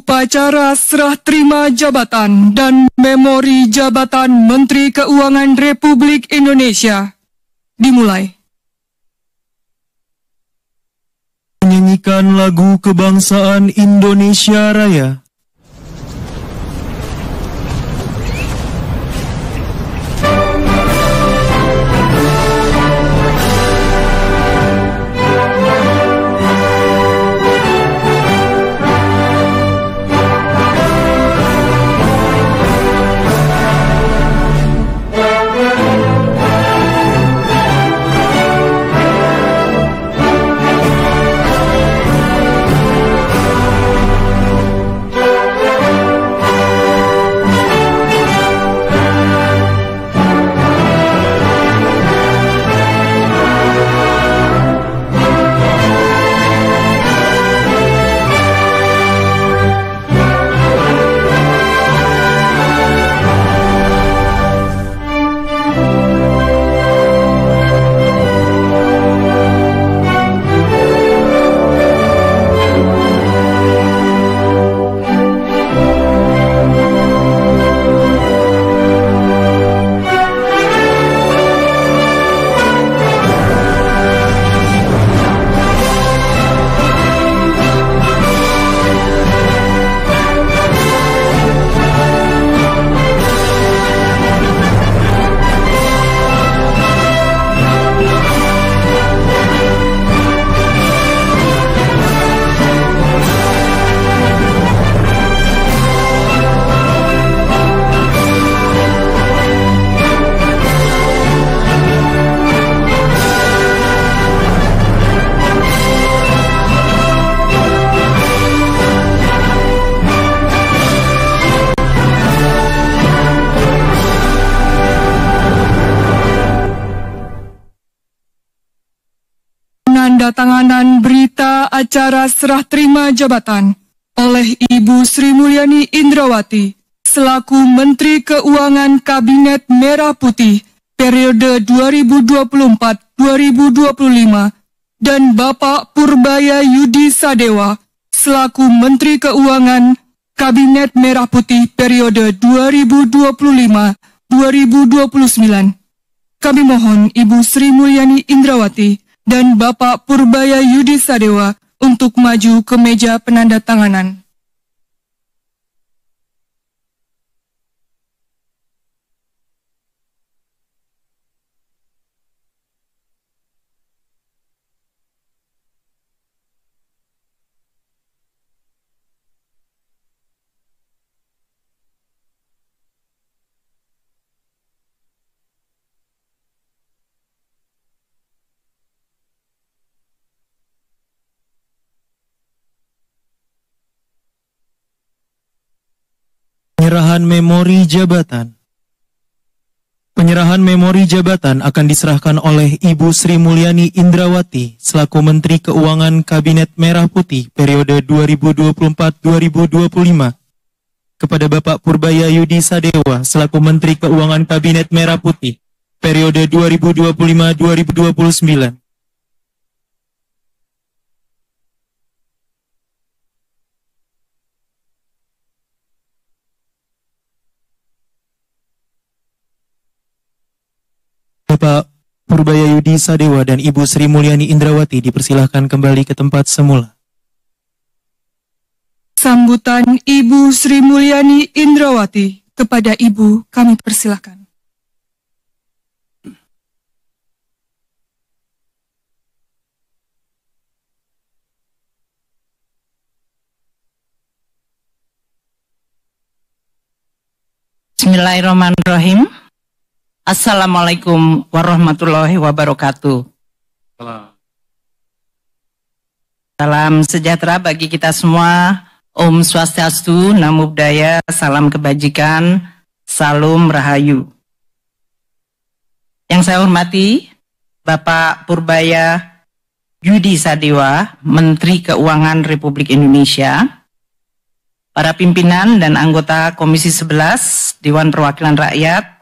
Upacara serah terima jabatan dan memori jabatan Menteri Keuangan Republik Indonesia dimulai. Menyanyikan lagu kebangsaan Indonesia Raya. Penandatanganan berita acara serah terima jabatan oleh Ibu Sri Mulyani Indrawati selaku Menteri Keuangan Kabinet Merah Putih periode 2024-2025 dan Bapak Purbaya Yudi Sadewa selaku Menteri Keuangan Kabinet Merah Putih periode 2025-2029. Kami mohon Ibu Sri Mulyani Indrawati dan Bapak Purbaya Yudi Sadewa untuk maju ke meja penandatanganan. Penyerahan memori jabatan. Penyerahan memori jabatan akan diserahkan oleh Ibu Sri Mulyani Indrawati selaku Menteri Keuangan Kabinet Merah Putih periode 2024-2025 kepada Bapak Purbaya Yudi Sadewa selaku Menteri Keuangan Kabinet Merah Putih periode 2025-2029. Bapak Purbaya Yudi Sadewa dan Ibu Sri Mulyani Indrawati dipersilahkan kembali ke tempat semula. Sambutan Ibu Sri Mulyani Indrawati kepada Ibu kami persilahkan. Bismillahirrahmanirrahim. Assalamualaikum warahmatullahi wabarakatuh. Salam sejahtera bagi kita semua. Om Swastiastu, Namo Buddhaya, salam kebajikan, salam rahayu. Yang saya hormati Bapak Purbaya Yudi Sadewa, Menteri Keuangan Republik Indonesia, para pimpinan dan anggota Komisi 11 Dewan Perwakilan Rakyat,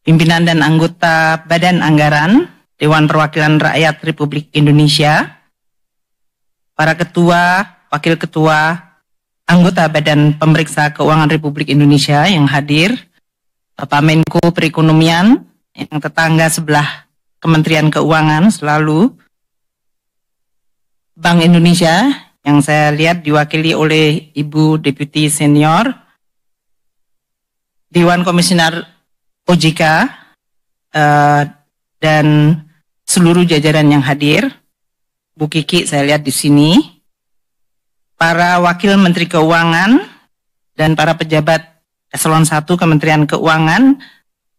pimpinan dan anggota Badan Anggaran Dewan Perwakilan Rakyat Republik Indonesia, para ketua, wakil ketua, anggota Badan Pemeriksa Keuangan Republik Indonesia yang hadir, Bapak Menko Perekonomian yang tetangga sebelah Kementerian Keuangan selalu, Bank Indonesia yang saya lihat diwakili oleh Ibu Deputi Senior, Dewan Komisioner OJK, dan seluruh jajaran yang hadir. Bu Kiki saya lihat di sini, para Wakil Menteri Keuangan dan para pejabat Eselon 1 Kementerian Keuangan,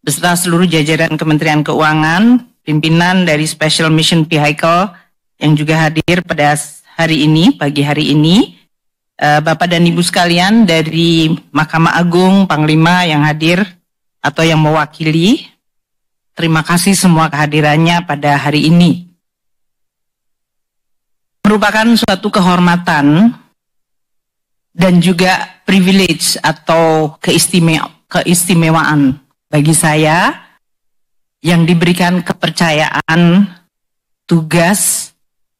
beserta seluruh jajaran Kementerian Keuangan, pimpinan dari Special Mission Vehicle yang juga hadir pada hari ini, pagi hari ini, Bapak dan Ibu sekalian dari Mahkamah Agung, Panglima yang hadir atau yang mewakili, terima kasih semua kehadirannya pada hari ini. Merupakan suatu kehormatan dan juga privilege atau keistimewaan bagi saya yang diberikan kepercayaan tugas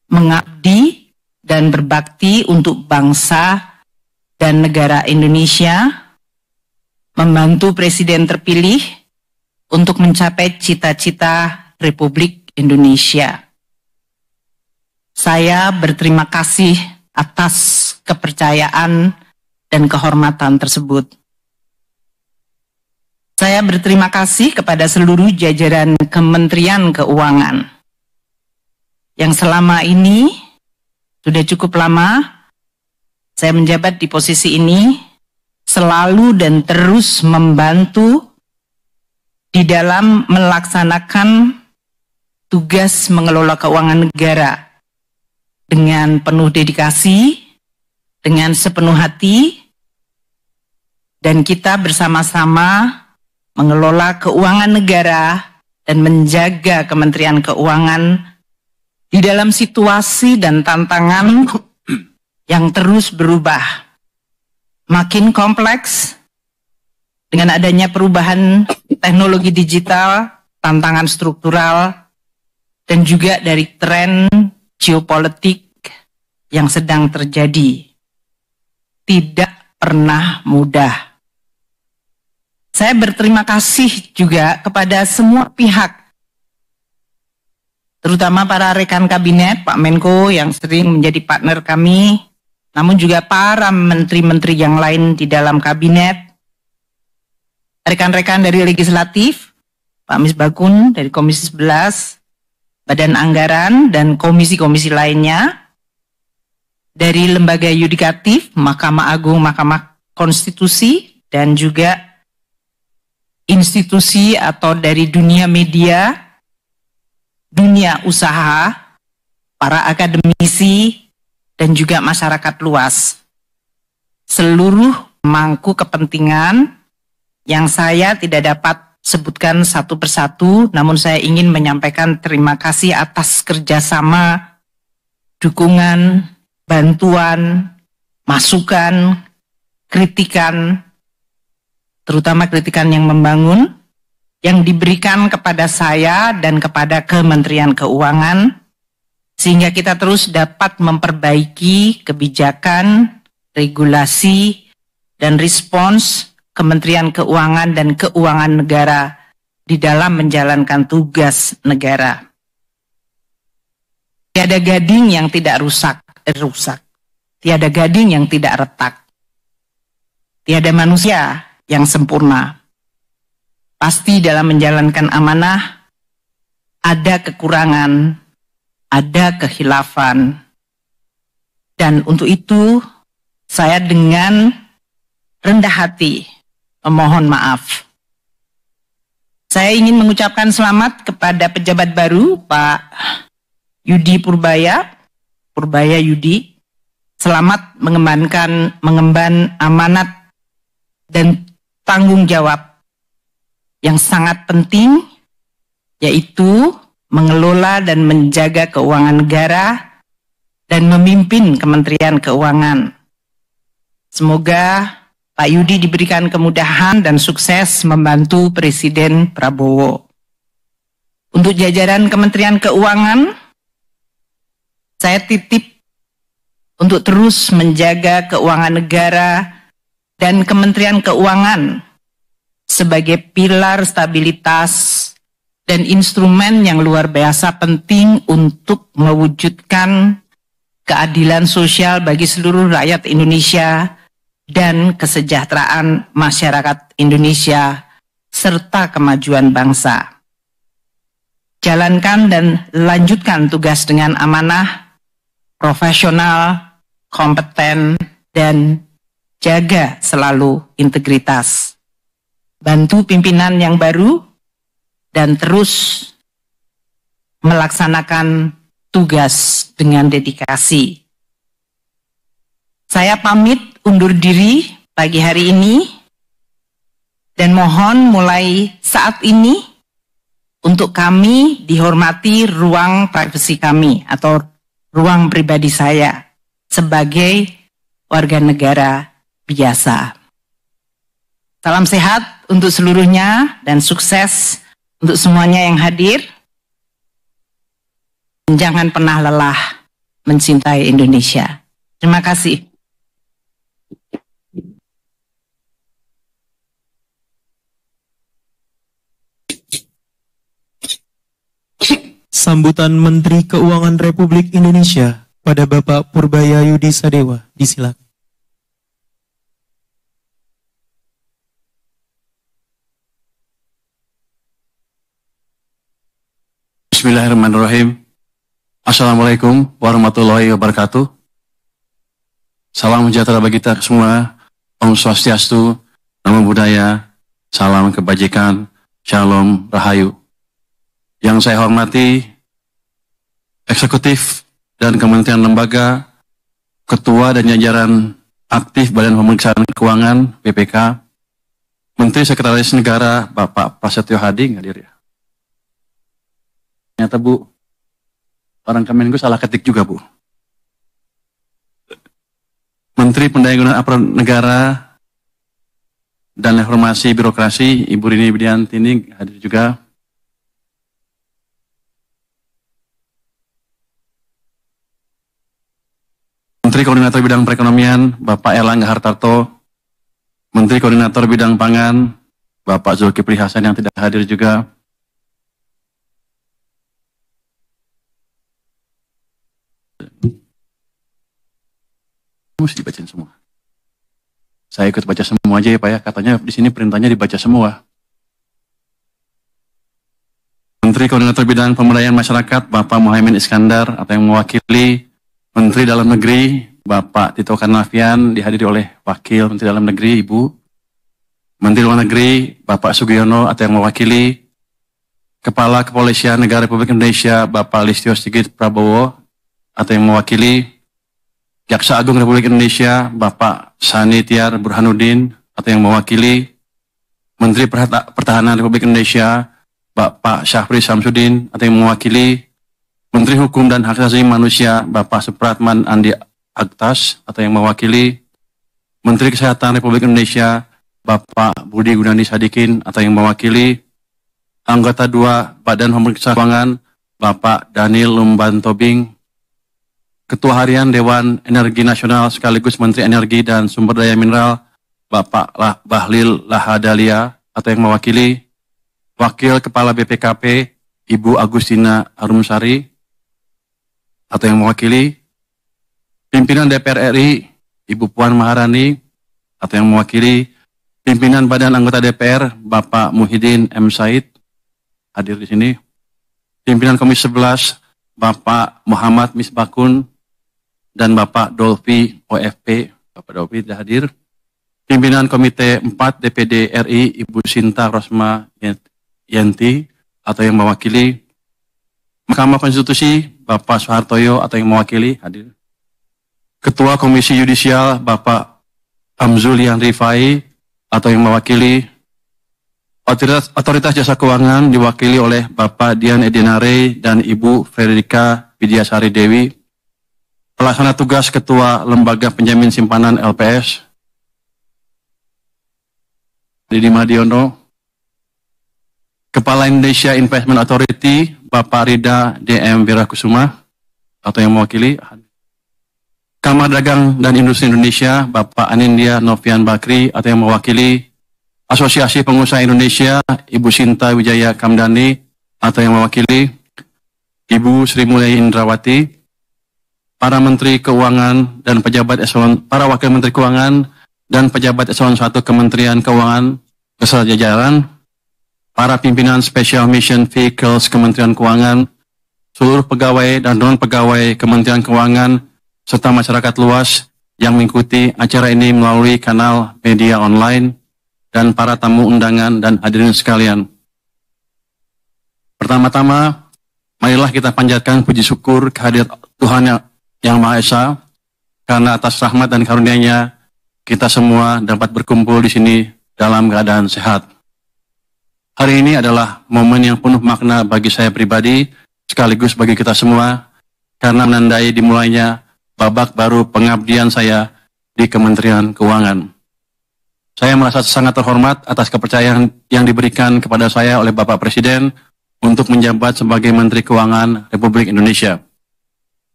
mengabdi dan berbakti untuk bangsa dan negara Indonesia, membantu Presiden terpilih untuk mencapai cita-cita Republik Indonesia. Saya berterima kasih atas kepercayaan dan kehormatan tersebut. Saya berterima kasih kepada seluruh jajaran Kementerian Keuangan yang selama ini sudah cukup lama saya menjabat di posisi ini, selalu dan terus membantu di dalam melaksanakan tugas mengelola keuangan negara dengan penuh dedikasi, dengan sepenuh hati, dan kita bersama-sama mengelola keuangan negara dan menjaga Kementerian Keuangan di dalam situasi dan tantangan yang terus berubah, makin kompleks dengan adanya perubahan teknologi digital, tantangan struktural, dan juga dari tren geopolitik yang sedang terjadi. Tidak pernah mudah. Saya berterima kasih juga kepada semua pihak, terutama para rekan kabinet, Pak Menko yang sering menjadi partner kami, namun juga para menteri-menteri yang lain di dalam kabinet, rekan-rekan dari legislatif, Pak Misbakun dari Komisi 11, Badan Anggaran, dan komisi-komisi lainnya, dari lembaga yudikatif, Mahkamah Agung, Mahkamah Konstitusi, dan juga institusi atau dari dunia media, dunia usaha, para akademisi, dan juga masyarakat luas. Seluruh pemangku kepentingan yang saya tidak dapat sebutkan satu persatu, namun saya ingin menyampaikan terima kasih atas kerjasama, dukungan, bantuan, masukan, kritikan, terutama kritikan yang membangun, yang diberikan kepada saya dan kepada Kementerian Keuangan, sehingga kita terus dapat memperbaiki kebijakan, regulasi, dan respons Kementerian Keuangan dan Keuangan Negara di dalam menjalankan tugas negara. Tiada gading yang tidak rusak. Tiada gading yang tidak retak. Tiada manusia yang sempurna. Pasti dalam menjalankan amanah ada kekurangan, ada kehilafan. Dan untuk itu saya dengan rendah hati memohon maaf. Saya ingin mengucapkan selamat kepada pejabat baru Pak Yudi Purbaya Yudi. Selamat mengemban amanat dan tanggung jawab yang sangat penting, yaitu mengelola dan menjaga keuangan negara dan memimpin Kementerian Keuangan. Semoga Pak Yudi diberikan kemudahan dan sukses membantu Presiden Prabowo. Untuk jajaran Kementerian Keuangan, saya titip untuk terus menjaga keuangan negara dan Kementerian Keuangan sebagai pilar stabilitas dan instrumen yang luar biasa penting untuk mewujudkan keadilan sosial bagi seluruh rakyat Indonesia dan kesejahteraan masyarakat Indonesia serta kemajuan bangsa. Jalankan dan lanjutkan tugas dengan amanah, profesional, kompeten, dan jaga selalu integritas. Bantu pimpinan yang baru dan terus melaksanakan tugas dengan dedikasi. Saya pamit undur diri pagi hari ini dan mohon mulai saat ini untuk kami dihormati ruang privasi kami atau ruang pribadi saya sebagai warga negara biasa. Salam sehat untuk seluruhnya dan sukses untuk semuanya yang hadir. Jangan pernah lelah mencintai Indonesia. Terima kasih. Sambutan Menteri Keuangan Republik Indonesia pada Bapak Purbaya Yudi Sadewa. Disilakan. Bismillahirrahmanirrahim. Assalamualaikum warahmatullahi wabarakatuh. Salam sejahtera bagi kita semua. Om Swastiastu, Namo Buddhaya, salam kebajikan, Shalom Rahayu. Yang saya hormati, eksekutif dan kementerian lembaga, ketua dan jajaran aktif Badan Pemeriksaan Keuangan BPK, Menteri Sekretaris Negara Bapak Prasetyo Hadi hadir ya. Ternyata Bu, orang Kemenku salah ketik juga Bu. Menteri Pendayagunaan Aparatur Negara dan Reformasi Birokrasi Ibu Rini Widianti ini hadir juga. Menteri Koordinator Bidang Perekonomian Bapak Erlangga Hartarto, Menteri Koordinator Bidang Pangan Bapak Zulkifli Hasan yang tidak hadir juga. Mesti dibacain semua. Saya ikut baca semua aja ya Pak ya. Katanya di sini perintahnya dibaca semua. Menteri Koordinator Bidang Pemberdayaan Masyarakat Bapak Muhaimin Iskandar atau yang mewakili Menteri Dalam Negeri Bapak Tito Karnavian dihadiri oleh Wakil Menteri Dalam Negeri Ibu. Menteri Luar Negeri Bapak Sugiono atau yang mewakili Kepala Kepolisian Negara Republik Indonesia Bapak Listio Sigit Prabowo atau yang mewakili Jaksa Agung Republik Indonesia Bapak Sani Tiar Burhanuddin atau yang mewakili Menteri Pertahanan Republik Indonesia Bapak Syafri Samsudin atau yang mewakili Menteri Hukum dan Hak Asasi Manusia Bapak Supratman Andi Aktas atau yang mewakili Menteri Kesehatan Republik Indonesia Bapak Budi Gunadi Sadikin atau yang mewakili Anggota 2 Badan Pemeriksa Keuangan Bapak Daniel Lumban Tobing, Ketua Harian Dewan Energi Nasional sekaligus Menteri Energi dan Sumber Daya Mineral Bapak Bahlil Lahadalia atau yang mewakili Wakil Kepala BPKP Ibu Agustina Arumsari atau yang mewakili Pimpinan DPR RI Ibu Puan Maharani atau yang mewakili Pimpinan Badan Anggota DPR Bapak Muhyiddin M. Said hadir di sini. Pimpinan Komisi 11 Bapak Muhammad Misbakun dan Bapak Dolfi OFP, Bapak Dolfi tidak hadir. Pimpinan Komite 4 DPD RI Ibu Sinta Rosma Yanti atau yang mewakili. Mahkamah Konstitusi Bapak Soehartoyo atau yang mewakili hadir. Ketua Komisi Yudisial Bapak Amzulian Rifai atau yang mewakili. Otoritas Jasa Keuangan diwakili oleh Bapak Dian Edinare dan Ibu Fredrika Widyasari Dewi. Pelaksana tugas Ketua Lembaga Penjamin Simpanan LPS Didi Madiono. Kepala Indonesia Investment Authority Bapak Rida DM Wirakusuma atau yang mewakili. Kamar Dagang dan Industri Indonesia, Bapak Anindya Novian Bakri atau yang mewakili, Asosiasi Pengusaha Indonesia, Ibu Sinta Wijaya Kamdani atau yang mewakili, Ibu Sri Mulyani Indrawati, para Menteri Keuangan dan pejabat eselon, para Wakil Menteri Keuangan dan pejabat eselon 1 Kementerian Keuangan beserta jajaran, para pimpinan Special Mission Vehicles Kementerian Keuangan, seluruh pegawai dan non-pegawai Kementerian Keuangan, serta masyarakat luas yang mengikuti acara ini melalui kanal media online, dan para tamu undangan dan hadirin sekalian. Pertama-tama, marilah kita panjatkan puji syukur kehadirat Tuhan yang Maha Esa, karena atas rahmat dan karunia-Nya kita semua dapat berkumpul di sini dalam keadaan sehat. Hari ini adalah momen yang penuh makna bagi saya pribadi, sekaligus bagi kita semua, karena menandai dimulainya babak baru pengabdian saya di Kementerian Keuangan. Saya merasa sangat terhormat atas kepercayaan yang diberikan kepada saya oleh Bapak Presiden untuk menjabat sebagai Menteri Keuangan Republik Indonesia.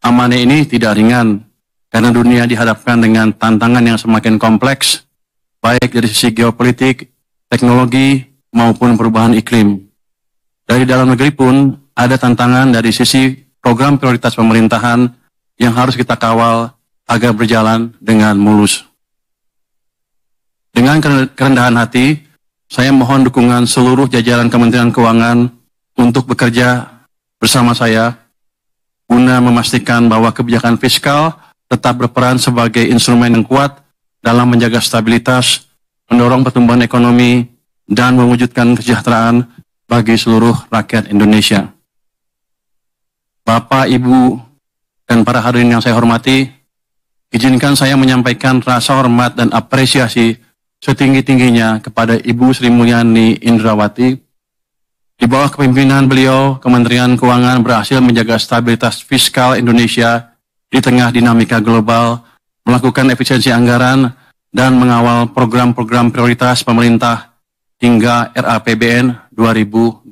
Amanah ini tidak ringan, karena dunia dihadapkan dengan tantangan yang semakin kompleks, baik dari sisi geopolitik, teknologi, maupun perubahan iklim. Dari dalam negeri pun ada tantangan dari sisi program prioritas pemerintahan yang harus kita kawal agar berjalan dengan mulus. Dengan kerendahan hati, saya mohon dukungan seluruh jajaran Kementerian Keuangan untuk bekerja bersama saya guna memastikan bahwa kebijakan fiskal tetap berperan sebagai instrumen yang kuat dalam menjaga stabilitas, mendorong pertumbuhan ekonomi, dan mewujudkan kesejahteraan bagi seluruh rakyat Indonesia. Bapak, Ibu, dan para hadirin yang saya hormati, izinkan saya menyampaikan rasa hormat dan apresiasi setinggi-tingginya kepada Ibu Sri Mulyani Indrawati. Di bawah kepemimpinan beliau, Kementerian Keuangan berhasil menjaga stabilitas fiskal Indonesia di tengah dinamika global, melakukan efisiensi anggaran, dan mengawal program-program prioritas pemerintah hingga RAPBN 2026.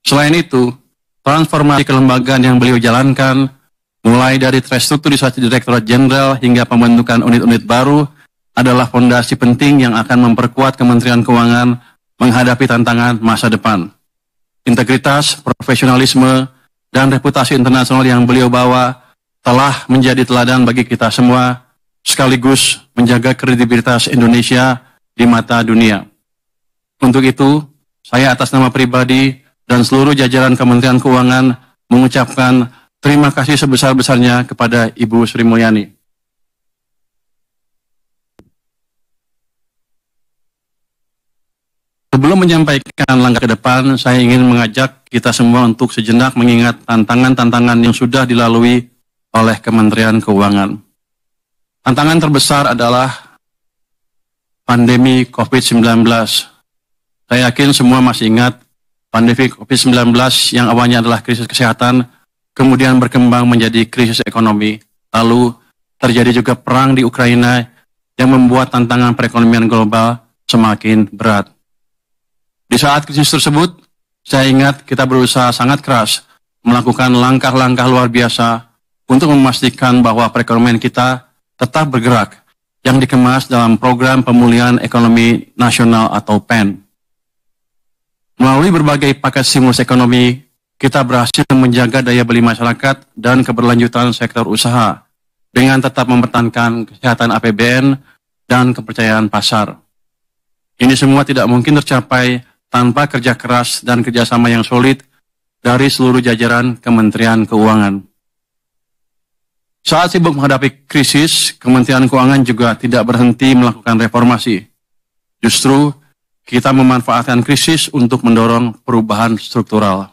Selain itu, transformasi kelembagaan yang beliau jalankan, mulai dari restrukturisasi Direktorat Jenderal hingga pembentukan unit-unit baru, adalah fondasi penting yang akan memperkuat Kementerian Keuangan menghadapi tantangan masa depan. Integritas, profesionalisme, dan reputasi internasional yang beliau bawa telah menjadi teladan bagi kita semua, sekaligus menjaga kredibilitas Indonesia di mata dunia. Untuk itu, saya atas nama pribadi dan seluruh jajaran Kementerian Keuangan mengucapkan terima kasih sebesar-besarnya kepada Ibu Sri Mulyani. Sebelum menyampaikan langkah ke depan, saya ingin mengajak kita semua untuk sejenak mengingat tantangan-tantangan yang sudah dilalui oleh Kementerian Keuangan. Tantangan terbesar adalah pandemi COVID-19. Saya yakin semua masih ingat pandemi COVID-19 yang awalnya adalah krisis kesehatan, kemudian berkembang menjadi krisis ekonomi. Lalu terjadi juga perang di Ukraina yang membuat tantangan perekonomian global semakin berat. Di saat krisis tersebut, saya ingat kita berusaha sangat keras melakukan langkah-langkah luar biasa untuk memastikan bahwa perekonomian kita tetap bergerak yang dikemas dalam program pemulihan ekonomi nasional atau PEN. Melalui berbagai paket stimulus ekonomi, kita berhasil menjaga daya beli masyarakat dan keberlanjutan sektor usaha dengan tetap mempertahankan kesehatan APBN dan kepercayaan pasar. Ini semua tidak mungkin tercapai tanpa kerja keras dan kerjasama yang solid dari seluruh jajaran Kementerian Keuangan. Saat sibuk menghadapi krisis, Kementerian Keuangan juga tidak berhenti melakukan reformasi. Justru, kita memanfaatkan krisis untuk mendorong perubahan struktural.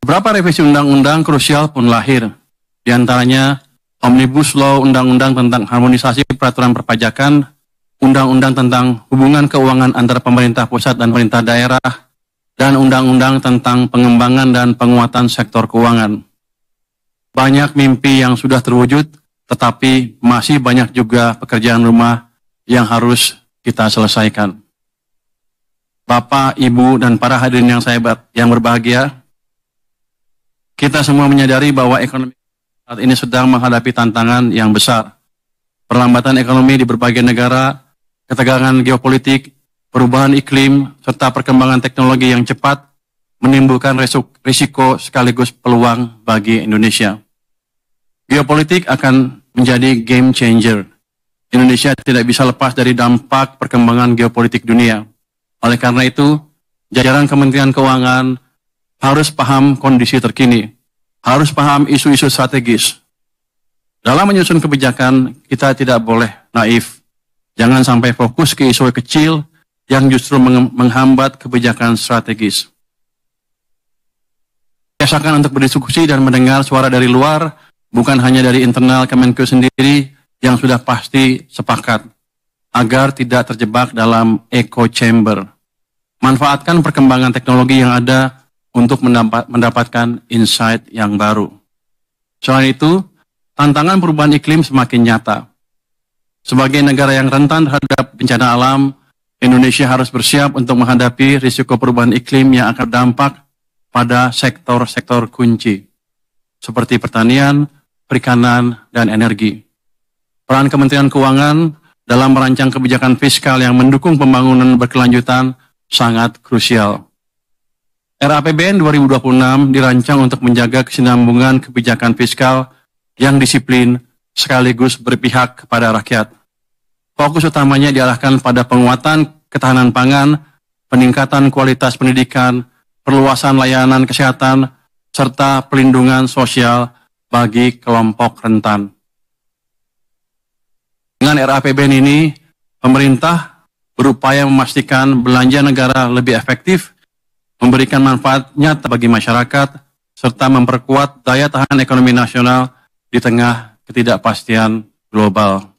Beberapa revisi undang-undang krusial pun lahir, di antaranya Omnibus Law Undang-Undang tentang Harmonisasi Peraturan Perpajakan, Undang-Undang tentang Hubungan Keuangan antara Pemerintah Pusat dan Pemerintah Daerah, dan Undang-Undang tentang Pengembangan dan Penguatan Sektor Keuangan. banyak mimpi yang sudah terwujud, tetapi masih banyak juga pekerjaan rumah yang harus kita selesaikan. Bapak, Ibu, dan para hadirin yang berbahagia, kita semua menyadari bahwa ekonomi saat ini sedang menghadapi tantangan yang besar. Perlambatan ekonomi di berbagai negara, ketegangan geopolitik, perubahan iklim, serta perkembangan teknologi yang cepat menimbulkan risiko sekaligus peluang bagi Indonesia. Geopolitik akan menjadi game changer. Indonesia tidak bisa lepas dari dampak perkembangan geopolitik dunia. Oleh karena itu, jajaran Kementerian Keuangan harus paham kondisi terkini, harus paham isu-isu strategis. Dalam menyusun kebijakan, kita tidak boleh naif. Jangan sampai fokus ke isu kecil yang justru menghambat kebijakan strategis. Biasakan untuk berdiskusi dan mendengar suara dari luar, bukan hanya dari internal Kemenkeu sendiri yang sudah pasti sepakat, agar tidak terjebak dalam echo chamber. Manfaatkan perkembangan teknologi yang ada untuk mendapatkan insight yang baru. Selain itu, tantangan perubahan iklim semakin nyata. Sebagai negara yang rentan terhadap bencana alam, Indonesia harus bersiap untuk menghadapi risiko perubahan iklim yang akan berdampak pada sektor-sektor kunci, seperti pertanian, perikanan, dan energi. Peran Kementerian Keuangan dalam merancang kebijakan fiskal yang mendukung pembangunan berkelanjutan sangat krusial. RAPBN 2026 dirancang untuk menjaga kesinambungan kebijakan fiskal yang disiplin sekaligus berpihak kepada rakyat. Fokus utamanya diarahkan pada penguatan ketahanan pangan, peningkatan kualitas pendidikan, perluasan layanan kesehatan, serta pelindungan sosial bagi kelompok rentan. Dengan RAPBN ini, pemerintah berupaya memastikan belanja negara lebih efektif, memberikan manfaat nyata bagi masyarakat, serta memperkuat daya tahan ekonomi nasional di tengah ketidakpastian global.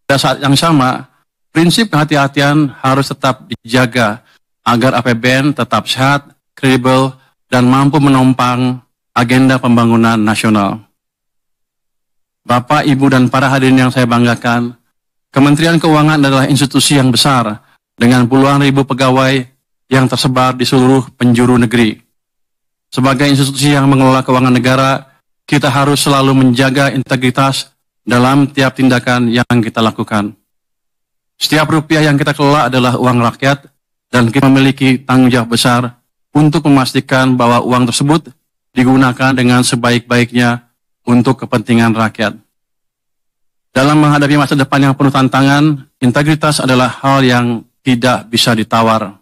Pada saat yang sama, prinsip kehati-hatian harus tetap dijaga agar APBN tetap sehat, kredibel, dan mampu menopang agenda pembangunan nasional. Bapak, Ibu, dan para hadirin yang saya banggakan, Kementerian Keuangan adalah institusi yang besar dengan puluhan ribu pegawai yang tersebar di seluruh penjuru negeri. Sebagai institusi yang mengelola keuangan negara, kita harus selalu menjaga integritas dalam tiap tindakan yang kita lakukan. Setiap rupiah yang kita kelola adalah uang rakyat dan kita memiliki tanggung jawab besar untuk memastikan bahwa uang tersebut digunakan dengan sebaik-baiknya untuk kepentingan rakyat. Dalam menghadapi masa depan yang penuh tantangan, integritas adalah hal yang tidak bisa ditawar.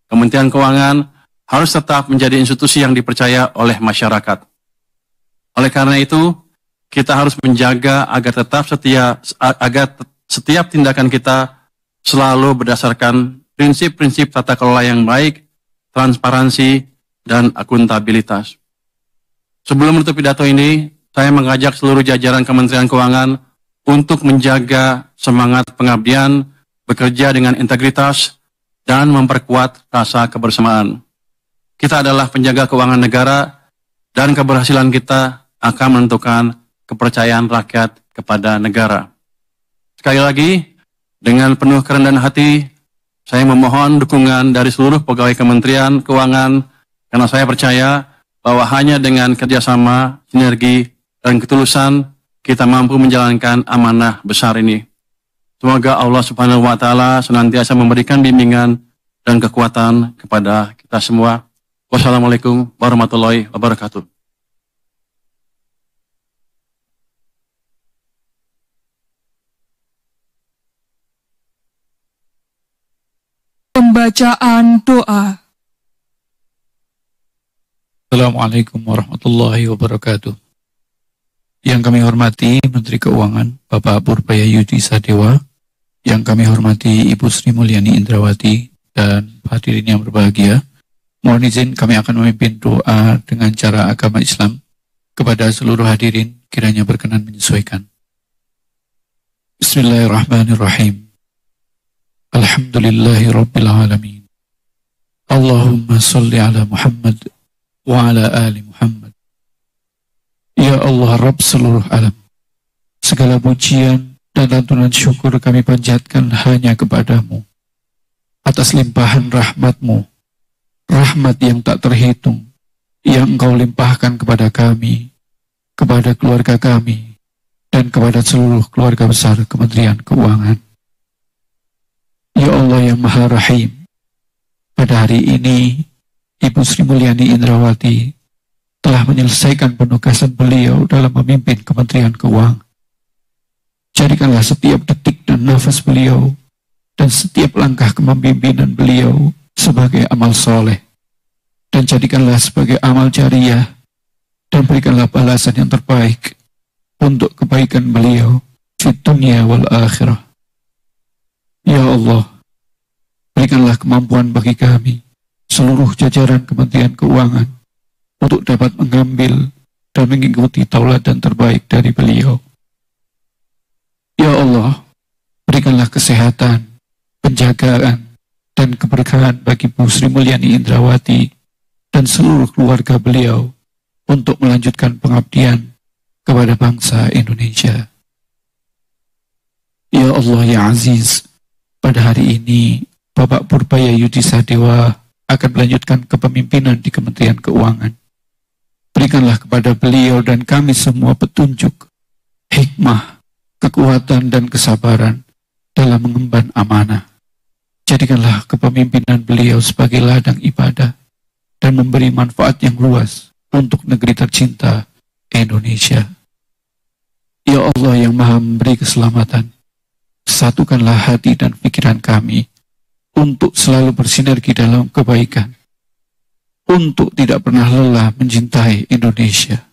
Kementerian Keuangan harus tetap menjadi institusi yang dipercaya oleh masyarakat. Oleh karena itu, kita harus menjaga agar setiap tindakan kita selalu berdasarkan prinsip-prinsip tata kelola yang baik, transparansi, dan akuntabilitas. Sebelum menutup pidato ini, saya mengajak seluruh jajaran Kementerian Keuangan untuk menjaga semangat pengabdian, bekerja dengan integritas, dan memperkuat rasa kebersamaan. Kita adalah penjaga keuangan negara, dan keberhasilan kita akan menentukan kepercayaan rakyat kepada negara. Sekali lagi, dengan penuh kerendahan hati, saya memohon dukungan dari seluruh pegawai Kementerian Keuangan, karena saya percaya bahwa hanya dengan kerjasama, sinergi, dan ketulusan, kita mampu menjalankan amanah besar ini. Semoga Allah Subhanahu wa Ta'ala senantiasa memberikan bimbingan dan kekuatan kepada kita semua. Wassalamualaikum warahmatullahi wabarakatuh. Pembacaan doa. Assalamualaikum warahmatullahi wabarakatuh. Yang kami hormati Menteri Keuangan Bapak Purbaya Yudi Sadewa, yang kami hormati Ibu Sri Mulyani Indrawati, dan hadirin yang berbahagia, mohon izin kami akan memimpin doa dengan cara agama Islam kepada seluruh hadirin, kiranya berkenan menyesuaikan. Bismillahirrahmanirrahim. Alhamdulillahi Rabbil Alamin. Allahumma salli ala Muhammad wa ala ali Muhammad. Ya Allah, Rabb seluruh alam, segala pujian dan lantunan syukur kami panjatkan hanya kepadamu atas limpahan rahmat-Mu, rahmat yang tak terhitung, yang Engkau limpahkan kepada kami, kepada keluarga kami, dan kepada seluruh keluarga besar Kementerian Keuangan. Ya Allah yang Maha Rahim, pada hari ini Ibu Sri Mulyani Indrawati telah menyelesaikan penugasan beliau dalam memimpin Kementerian Keuangan. Jadikanlah setiap detik dan nafas beliau dan setiap langkah kepemimpinan beliau sebagai amal soleh, dan jadikanlah sebagai amal jariah, dan berikanlah balasan yang terbaik untuk kebaikan beliau di dunia wal akhirah. Ya Allah, berikanlah kemampuan bagi kami, seluruh jajaran Kementerian Keuangan, untuk dapat mengambil dan mengikuti tauladan terbaik dari beliau. Ya Allah, berikanlah kesehatan, penjagaan, dan keberkahan bagi Bu Sri Mulyani Indrawati dan seluruh keluarga beliau untuk melanjutkan pengabdian kepada bangsa Indonesia. Ya Allah ya Aziz, pada hari ini Bapak Purbaya Yudi Sadewa akan melanjutkan kepemimpinan di Kementerian Keuangan. Berikanlah kepada beliau dan kami semua petunjuk, hikmah, kekuatan dan kesabaran dalam mengemban amanah. Jadikanlah kepemimpinan beliau sebagai ladang ibadah dan memberi manfaat yang luas untuk negeri tercinta Indonesia. Ya Allah yang Maha memberi keselamatan, satukanlah hati dan pikiran kami untuk selalu bersinergi dalam kebaikan, untuk tidak pernah lelah mencintai Indonesia.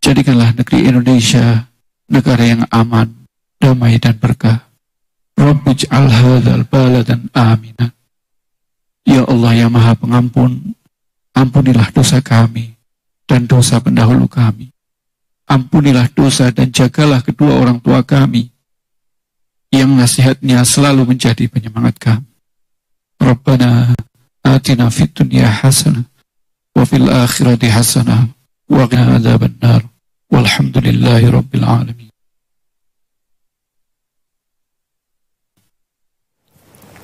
Jadikanlah negeri Indonesia negara yang aman, damai dan berkah. Rabbij'al hadzal baladan aminan. Ya Allah yang Maha Pengampun, ampunilah dosa kami dan dosa pendahulu kami. Ampunilah dosa dan jagalah kedua orang tua kami, yang nasihatnya selalu menjadi penyemangat kami. Rabbana atina fid dunya hasanah wa fil akhirati hasanah wa qina adzabannar. Walhamdulillahi rabbil alamin.